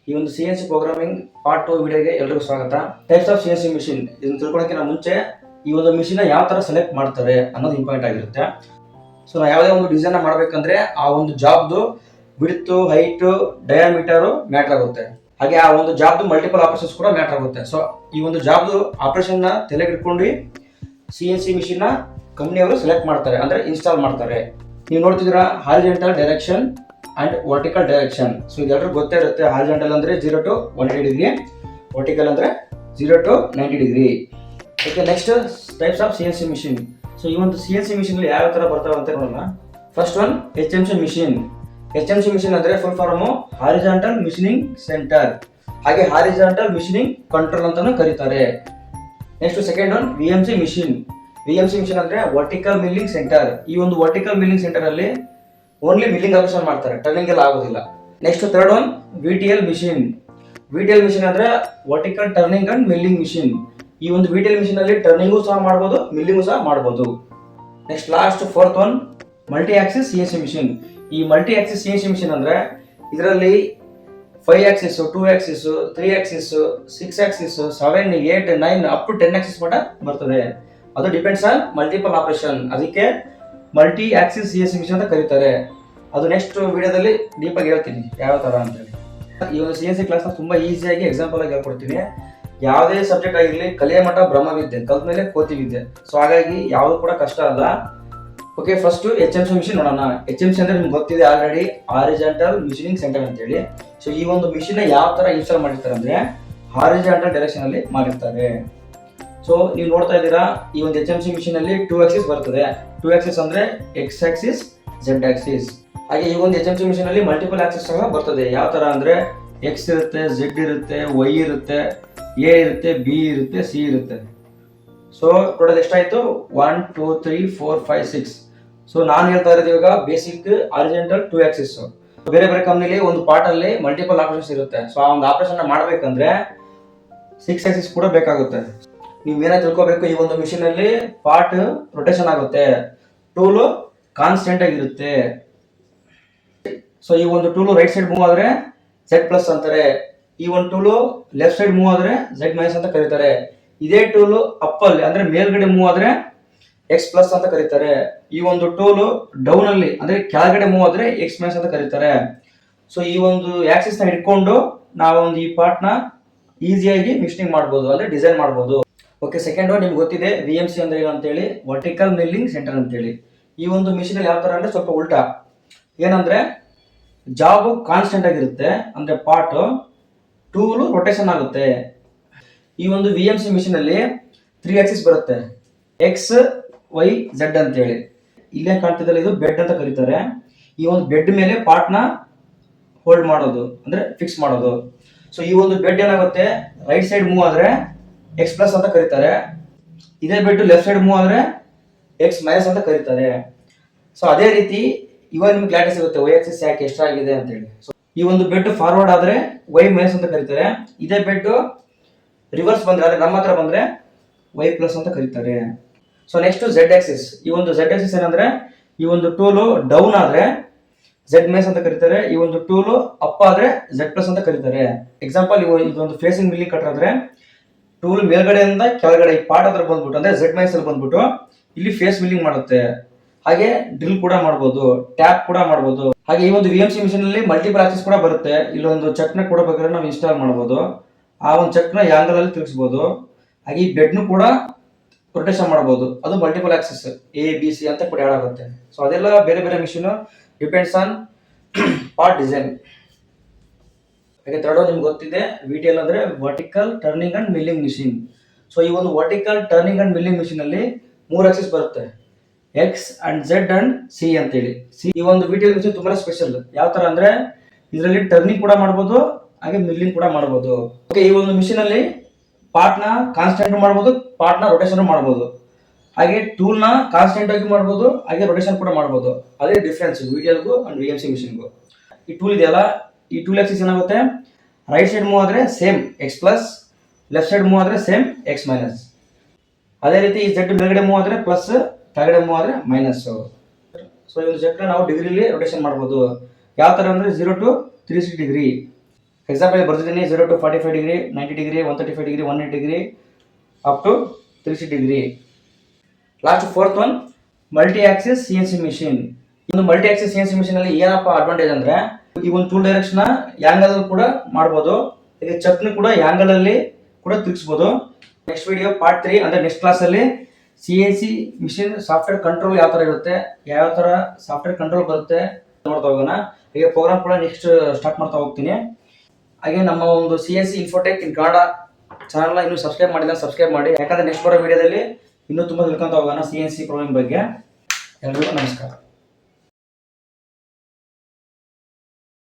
ಈ ಒಂದು CNC programming part 2 ವಿಡಿಯೋಗೆ ಎಲ್ಲರಿಗೂ ಸ್ವಾಗತ. ಟೈಪ್ಸ್ ಆಫ್ CNC ಮಿಷಿನ್ ಇದನ್ನು ತಿಳ್ಕೊಳ್ಳೋಕೆ ಮುಂಚೆ ಈ ಒಂದು ಮಿಷಿನ್ ಯಾವ ತರ ಸೆಲೆಕ್ಟ್ ಮಾಡ್ತಾರೆ ಅನ್ನೋದು ಇಂಪಾರ್ಟೆಂಟ್ ಆಗಿರುತ್ತೆ. ಸೊ ನಾವು ಯಾವುದೇ ಒಂದು ಡಿಸೈನ್ ಮಾಡಬೇಕಂದ್ರೆ ಆ ಒಂದು ಜಾಬ್ದು ವಿಡ್ತ್, ಹೈಟ್, ಡಯಾಮೀಟರ್ ಮ್ಯಾಟರ್ ಆಗುತ್ತೆ. ಹಾಗೆ ಆ ಒಂದು ಜಾಬ್ದು ಮಲ್ಟಿಪಲ್ ಆಪರೇಷನ್ಸ್ ಕೂಡ ಮ್ಯಾಟರ್ ಆಗುತ್ತೆ. ಸೊ ಈ ಒಂದು ಜಾಬ್ದು ಆಪರೇಷನ್ ನ ತಲೆಗೆ ಇಟ್ಕೊಂಡು CNC ಮಿಷಿನ್ ನ ಕಂಪನಿಯವರು ಸೆಲೆಕ್ಟ್ ಮಾಡ್ತಾರೆ, ಅಂದ್ರೆ ಇನ್ಸ್ಟಾಲ್ ಮಾಡ್ತಾರೆ. ನೀವು ನೋಡ್ತಿದ್ದೀರಾ horizontal direction and vertical direction. So ಇದೆಲ್ಲರೂ ಗೊತ್ತೇ ಇರುತ್ತೆ. ಹಾರಿಜಾಂಟಲ್ ಅಂದ್ರೆ 0 to 180 ಡಿಗ್ರಿ, ವರ್ಟಿಕಲ್ ಅಂದ್ರೆ 0 to 90 degree. Okay, next types of CNC machine. So ಈ ಒಂದು CNC ಮಿಷಿನ್ ಯಾವ ತರ ಬರ್ತಾವೆ ಅಂತ ನೋಡೋಣ. First one HMC machine. HMC machine ಅಂದ್ರೆ full form horizontal machining centre, ಹಾಗೆ ಹಾರಿಜಾಂಟಲ್ ಮಿಷಿನಿಂಗ್ ಕಂಟ್ರೋಲ್ ಅಂತಾನು ಕರೀತಾರೆ. Next second one VMC machine. VMC machine ಅಂದ್ರೆ ವರ್ಟಿಕಲ್ ಮಿಲ್ಲಿಂಗ್ ಸೆಂಟರ್. ಈ ಒಂದು ವರ್ಟಿಕಲ್ ಮಿಲ್ಲಿಂಗ್ ಸೆಂಟರ್ ಅಲ್ಲಿ ಓನ್ಲಿ ಮಿಲ್ಲಿಂಗ್ ಆಪರೇಷನ್ ಮಾಡ್ತಾರೆ, ಟರ್ನಿಂಗ್ ಎಲ್ಲ ಆಗೋದಿಲ್ಲ. Next third one VTL machine. VTL machine ಅಂದ್ರೆ vertical turning and milling machine. ಈ ಒಂದು VTL ಮಿಷಿನ್ ಅಲ್ಲಿ ಟರ್ನಿಂಗು ಸಹ ಮಾಡಬಹುದು, ಮಿಲ್ಲಿಂಗು ಸಹ ಮಾಡಬಹುದು. Next last fourth one multi axis CNC machine. ಈ ಮಲ್ಟಿ ಆಕ್ಸಿಸ್ CNC ಮಿಷಿನ್ ಅಂದ್ರೆ ಇದರಲ್ಲಿ 5 axis, 2 axis, 3 axis, 6 axis, 7, 8, 9 up to 10 axis ಮಟ್ಟ ಬರ್ತದೆ. ಅದು ಡಿಪೆಂಡ್ಸ್ ಆನ್ ಮಲ್ಟಿಪಲ್ ಆಪರೇಷನ್. ಅದಕ್ಕೆ ಮಲ್ಟಿ ಆಕ್ಸಿಸ್ CNC ಮಿಷಿನ್ ಅಂತ ಕರೀತಾರೆ. ಅದು ನೆಕ್ಸ್ಟ್ ವಿಡಿಯೋದಲ್ಲಿ ಡೀಪ್ ಆಗಿ ಹೇಳ್ತೀನಿ ಯಾವ ತರ ಅಂತ ಹೇಳಿ. ಈ ಒಂದು CNC ಕ್ಲಾಸ್ ನ ತುಂಬಾ ಈಸಿಯಾಗಿ ಎಕ್ಸಾಂಪಲ್ ಆಗಿ ಹೇಳ್ಕೊಡ್ತೀನಿ. ಯಾವುದೇ ಸಬ್ಜೆಕ್ಟ್ ಆಗಿರಲಿ ಕಲಿಯ ಮಟ್ಟ ಬ್ರಹ್ಮವಿದ್ಯೆ, ಕಲ್ತ ಮೇಲೆ ಕೋತಿ ವಿದ್ಯೆ. ಸೊ ಹಾಗಾಗಿ ಯಾವುದು ಕೂಡ ಕಷ್ಟ ಅಲ್ಲ. ಓಕೆ, ಫಸ್ಟ್ HMC ಮಿಷಿನ್ ನೋಡೋಣ. HMC ಅಂದ್ರೆ ನಿಮ್ಗೆ ಗೊತ್ತಿದೆ ಆಲ್ರೆಡಿ, ಹಾರಿಜಾಂಟಲ್ ಮಿಷಿನಿಂಗ್ ಸೆಂಟರ್ ಅಂತ ಹೇಳಿ. ಸೊ ಈ ಒಂದು ಮಿಷಿನ್ ಯಾವ ತರ ಇನ್ಸ್ಟಾಲ್ ಮಾಡಿರ್ತಾರೆ ಅಂದ್ರೆ ಹಾರಿಜಾಂಟಲ್ ಡೈರೆಕ್ಷನ್ ಅಲ್ಲಿ ಮಾಡಿರ್ತಾರೆ. ಸೊ ನೀವು ನೋಡ್ತಾ ಇದ್ದೀರಾ ಈ ಒಂದು HMC ಮಿಷಿನ್ ಅಲ್ಲಿ 2 ಆಕ್ಸಿಸ್ ಬರ್ತದೆ. 2 ಆಕ್ಸಿಸ್ ಅಂದ್ರೆ X ಆಕ್ಸಿಸ್, Z ಆಕ್ಸಿಸ್. ಹಾಗೆ ಈ ಒಂದು HMC ಮಿಷಿನ್ ಅಲ್ಲಿ ಮಲ್ಟಿಪಲ್ ಆಕ್ಸಿಸ್ ಸಹ ಬರ್ತದೆ. ಯಾವ ತರ ಅಂದ್ರೆ X ಇರುತ್ತೆ, Z ಇರುತ್ತೆ, Y ಇರುತ್ತೆ, A ಇರುತ್ತೆ, B ಇರುತ್ತೆ, C ಇರುತ್ತೆ. ಸೊ ಟೋಟಲ್ ಎಷ್ಟಾಯ್ತು? 1 2 3 4 5 6. ಸೊ ನಾನು ಹೇಳ್ತಾ ಇರೋದು ಇವಾಗ ಬೇಸಿಕ್ ಹಾರಿಜಾಂಟಲ್ 2 ಆಕ್ಸಿಸ್. ಬೇರೆ ಬೇರೆ ಕಂಪ್ನಿಲಿ ಒಂದು ಪಾರ್ಟ್ ಅಲ್ಲಿ ಮಲ್ಟಿಪಲ್ ಆಪರೇಷನ್ಸ್ ಇರುತ್ತೆ. ಸೊ ಆ ಒಂದು ಆಪರೇಷನ್ ಮಾಡಬೇಕಂದ್ರೆ 6 ಆಕ್ಸಿಸ್ ಕೂಡ ಬೇಕಾಗುತ್ತೆ. ನೀವು ಏನೇ ತಿಳ್ಕೊಬೇಕು, ಈ ಒಂದು ಮಿಷಿನ್ ಅಲ್ಲಿ ಪಾರ್ಟ್ ರೊಟೇಷನ್ ಆಗುತ್ತೆ, ಟೂಲ್ ಕಾನ್ಸ್ಟೆಂಟ್ ಆಗಿರುತ್ತೆ. ಸೊ ಈ ಒಂದು ಟೂಲ್ ರೈಟ್ ಸೈಡ್ ಮೂವ್ ಆದ್ರೆ Z+ ಅಂತಾರೆ. ಈ ಒಂದು ಟೂಲ್ ಲೆಫ್ಟ್ ಸೈಡ್ ಮೂವ್ ಆದ್ರೆ Z- ಅಂತ ಕರೀತಾರೆ. ಇದೇ ಟೂಲ್ ಅಪ್ ಅಲ್ಲಿ ಅಂದ್ರೆ ಮೇಲ್ಗಡೆ ಮೂವ್ ಆದ್ರೆ X+ ಅಂತ ಕರೀತಾರೆ. ಈ ಒಂದು ಟೂಲ್ ಡೌನ್ ಅಲ್ಲಿ ಅಂದ್ರೆ ಕೆಳಗಡೆ ಮೂವ್ ಆದ್ರೆ X- ಅಂತ ಕರೀತಾರೆ. ಸೊ ಈ ಒಂದು ಆಕ್ಸಿಸ್ ನ ಹಿಡ್ಕೊಂಡು ನಾವು ಒಂದು ಈ ಪಾರ್ಟ್ ನ ಈಸಿಯಾಗಿ ಮಿಷನಿಂಗ್ ಮಾಡಬಹುದು, ಅಂದ್ರೆ ಡಿಸೈನ್ ಮಾಡಬಹುದು. ಓಕೆ, ಸೆಕೆಂಡ್ ನಿಮ್ಗೆ ಗೊತ್ತಿದೆ VMC ಅಂದ್ರೆ ಏನು ಅಂತ ಹೇಳಿ, ವರ್ಟಿಕಲ್ ಮಿಲ್ಲಿಂಗ್ ಸೆಂಟರ್ ಅಂತ ಹೇಳಿ. ಈ ಒಂದು ಮಿಷಿನ್ ಅಲ್ಲಿ ಯಾವ ತರ ಅಂದ್ರೆ ಸ್ವಲ್ಪ ಉಲ್ಟಾ. ಏನಂದ್ರೆ ಜಾಬ್ ಕಾನ್ಸ್ಟೆಂಟ್ ಆಗಿರುತ್ತೆ, ಅಂದ್ರೆ ಪಾರ್ಟ್ ಟೂಲ್ ರೊಟೇಷನ್ ಆಗುತ್ತೆ. ಈ ಒಂದು VMC ಮಿಷಿನ್ ಅಲ್ಲಿ 3 ಆಕ್ಸಿಸ್ ಬರುತ್ತೆ, X, Y, Z ಅಂತ ಹೇಳಿ. ಇಲ್ಲೇ ಕಾಣ್ತಿದ್ದಲ್ಲ, ಇದು ಬೆಡ್ ಅಂತ ಕರೀತಾರೆ. ಈ ಒಂದು ಬೆಡ್ ಮೇಲೆ ಪಾರ್ಟ್ ನ ಹೋಲ್ಡ್ ಮಾಡೋದು, ಅಂದ್ರೆ ಫಿಕ್ಸ್ ಮಾಡೋದು. ಸೊ ಈ ಒಂದು ಬೆಡ್ ಏನಾಗುತ್ತೆ, ರೈಟ್ ಸೈಡ್ ಮೂವ್ ಆದ್ರೆ X+ ಅಂತ ಕರೀತಾರೆ. ಇದೇ ಬೆಡ್ ಲೆಫ್ಟ್ ಸೈಡ್ ಮೂವ್ ಆದ್ರೆ X- ಅಂತ ಕರೀತಾರೆ. ಸೊ ಅದೇ ರೀತಿ ಇವಾಗ ನಿಮ್ಗೆ ಕ್ಲಾರಿಟಿ ಸಿಗುತ್ತೆ Y ಆಕ್ಸಿಸ್ ಯಾಕೆ ಎಷ್ಟಾಗಿದೆ ಅಂತ ಹೇಳಿ. ಸೊ ಈ ಒಂದು ಬೆಡ್ ಫಾರ್ವರ್ಡ್ ಆದ್ರೆ Y- ಅಂತ ಕರೀತಾರೆ. ಇದೇ ಬೆಡ್ ರಿವರ್ಸ್ ಬಂದ್ರೆ, ಅಂದ್ರೆ ನಮ್ಮ ಹತ್ರ ಬಂದ್ರೆ Y+ ಅಂತ ಕರೀತಾರೆ. So next Z Axis. ಈ ಒಂದು Z ಆಕ್ಸಿಸ್ ಏನಂದ್ರೆ, ಈ ಒಂದು ಟೂಲ್ ಡೌನ್ ಆದ್ರೆ Z- ಅಂತ ಕರೀತಾರೆ. ಈ ಒಂದು ಟೂಲ್ ಅಪ್ ಆದ್ರೆ Z+ ಅಂತ ಕರೀತಾರೆ. ಎಕ್ಸಾಂಪಲ್, ಇದೊಂದು ಫೇಸಿಂಗ್ ಮಿಲ್ಲಿಂಗ್ ಕಟರ್ ಆದ್ರೆ ಟೂಲ್ ಮೇಲ್ಗಡೆಯಿಂದ ಕೆಳಗಡೆ ಈ ಪಾರ್ಟ್ ಹತ್ರ ಬಂದ್ಬಿಟ್ಟು ಅಂದ್ರೆ Z- ಅಲ್ಲಿ ಬಂದ್ಬಿಟ್ಟು ಇಲ್ಲಿ ಫೇಸ್ ಮಿಲ್ಲಿಂಗ್ ಮಾಡುತ್ತೆ. ಹಾಗೆ ಡ್ರಿಲ್ ಕೂಡ ಮಾಡಬಹುದು, ಟ್ಯಾಪ್ ಕೂಡ ಮಾಡಬಹುದು. ಹಾಗೆ ಈ ಒಂದು VMC ಮಿಷಿನ್ ಅಲ್ಲಿ ಮಲ್ಟಿಪಲ್ ಆಕ್ಸಿಸ್ ಕೂಡ ಬರುತ್ತೆ. ಇಲ್ಲೊಂದು ಚಕ್ನ ಕೂಡ ಬೇಕಾದ್ರೆ ನಾವು ಇನ್ಸ್ಟಾಲ್ ಮಾಡಬಹುದು. ಆ ಒಂದು ಚಕ್ನ ಯಾಂಗಲ್ ಅಲ್ಲಿ ತಿರುಗಿಸಬಹುದು. ಹಾಗೆ ಈ ಬೆಡ್ ನು ಕೂಡ ರೊಟೇಷನ್ ಮಾಡಬಹುದು. ಅದು multiple Axis A, B, C ಅಂತ ಕೂಡ ಆಗುತ್ತೆ. ಸೊ ಅದೆಲ್ಲ ಬೇರೆ ಬೇರೆ machine depends on part design. ಹಾಗೆ ಥರ್ಡ್ ನಿಮ್ಗೆ ಗೊತ್ತಿದೆ VTL ಅಂದ್ರೆ vertical turning and milling machine. So ಈ ಒಂದು vertical turning and milling machine ಅಲ್ಲಿ 3 ಆಕ್ಸಿಸ್ ಬರುತ್ತೆ, X and Z and C ಅಂತ ಹೇಳಿ. ಈ ಒಂದು VTL ಮಿಷಿನ್ ತುಂಬಾ ಸ್ಪೆಷಲ್. ಯಾವ ತರ ಅಂದ್ರೆ ಇದರಲ್ಲಿ ಟರ್ನಿಂಗ್ ಕೂಡ ಮಾಡಬಹುದು, ಹಾಗೆ ಮಿಲ್ಲಿಂಗ್ ಕೂಡ ಮಾಡಬಹುದು. ಓಕೆ, ಈ ಒಂದು ಮಿಷಿನ್ ಅಲ್ಲಿ ಪಾರ್ಟ್ ನ ಕಾನ್ಸ್ಟೆಂಟ್ ಮಾಡಬಹುದು, ಪಾರ್ಟ್ ನ ರೊಟೇಷನ್ ಮಾಡಬಹುದು. ಹಾಗೆ ಟೂಲ್ ನ ಕಾನ್ಸ್ಟೆಂಟ್ ಆಗಿ ಮಾಡಬಹುದು, ಹಾಗೆ ರೊಟೇಷನ್ ಕೂಡ ಮಾಡಬಹುದು. ಅದೇ ಡಿಫ್ರೆನ್ಸ್ VTL ಗೂ ಅಂಡ್ VMC ಮಿಷಿನ್ ಗೂ. ಈ ಟೂಲ್ ಇದೆಯಲ್ಲ, ಈ ಟೂಲ್ ಆಕ್ಸಿಸ್ ಏನಾಗುತ್ತೆ, ರೈಟ್ ಸೈಡ್ ಮೂವ್ ಆದ್ರೆ same X+, left side move ಆದ್ರೆ ಸೇಮ್ X-. ಅದೇ ರೀತಿ ಈ Z ಮೇಲ್ಗಡೆ ಮೂವ್ ಆದ್ರೆ ಪ್ಲಸ್, ಕೆಳಗಡೆ ಮೂವ್ ಆದ್ರೆ ಮೈನಸ್. ಸೊ ಈ ಒಂದು ಚಕ್ರ ನಾವು ಡಿಗ್ರಿಲಿ ರೊಟೇಷನ್ ಮಾಡಬಹುದು. ಯಾವ ತರ ಅಂದ್ರೆ 0 to 360 ಡಿಗ್ರಿ. ಎಕ್ಸಾಂಪಲ್ ಬರ್ತಿದ್ದೀನಿ 0 to 45 degree, 90 degree, 135 degree, 180 degree, up to 360 degree. Last fourth one multi axis CNC machine. ಒಂದು ಮಲ್ಟಿ ಆಕ್ಸಿಸ್ CNC ಮಿಷಿನ್ ಅಲ್ಲಿ ಏನಪ್ಪ ಅಡ್ವಾಂಟೇಜ್ ಅಂದ್ರೆ ಈ ಒಂದು ಟೂಲ್ ಡೈರೆಕ್ಷನ್ ಯಾಂಗಲ್ ಕೂಡ ಮಾಡ್ಬೋದು, ಈಗ ಚಕ್ನ ಕೂಡ ಯಾಂಗಲ್ ಅಲ್ಲಿ ಕೂಡ ತಿರ್ಗಿಸಬಹುದು. ನೆಕ್ಸ್ಟ್ ವಿಡಿಯೋ ಪಾರ್ಟ್ 3 ಅಂದ್ರೆ ನೆಕ್ಸ್ಟ್ ಕ್ಲಾಸ್ ಅಲ್ಲಿ CNC ಮಿಷಿನ್ ಸಾಫ್ಟ್ವೇರ್ ಕಂಟ್ರೋಲ್ ಯಾವ ತರ ಇರುತ್ತೆ, ಯಾವ ತರ ಸಾಫ್ಟ್ವೇರ್ ಕಂಟ್ರೋಲ್ ಬರುತ್ತೆ ನೋಡ್ತಾ ಹೋಗೋಣ. ಈಗ ಪ್ರೋಗ್ರಾಮ್ ಕೂಡ ನೆಕ್ಸ್ಟ್ ಸ್ಟಾರ್ಟ್ ಮಾಡ್ತಾ ಹೋಗ್ತೀನಿ. ಹಾಗೆ ನಮ್ಮ ಒಂದು CNC ಇನ್ಫೋಟೆಕ್ ಇನ್ ಕನ್ನಡ ಚಾನಲ್ನ ಇನ್ನೂ ಸಬ್ಸ್ಕ್ರೈಬ್ ಮಾಡಿದ್ರೆ ಸಬ್ಸ್ಕ್ರೈಬ್ ಮಾಡಿ, ಯಾಕಂದ್ರೆ ನೆಕ್ಸ್ಟ್ ಬರೋ ವಿಡಿಯೋದಲ್ಲಿ ಇನ್ನೂ ತುಂಬಾ ತಿಳ್ಕೊಂತ ಹೋಗೋಣ CNC ಪ್ರೋಗ್ರಾಮ್ ಬಗ್ಗೆ. ಎಲ್ಲರಿಗೂ ನಮಸ್ಕಾರ.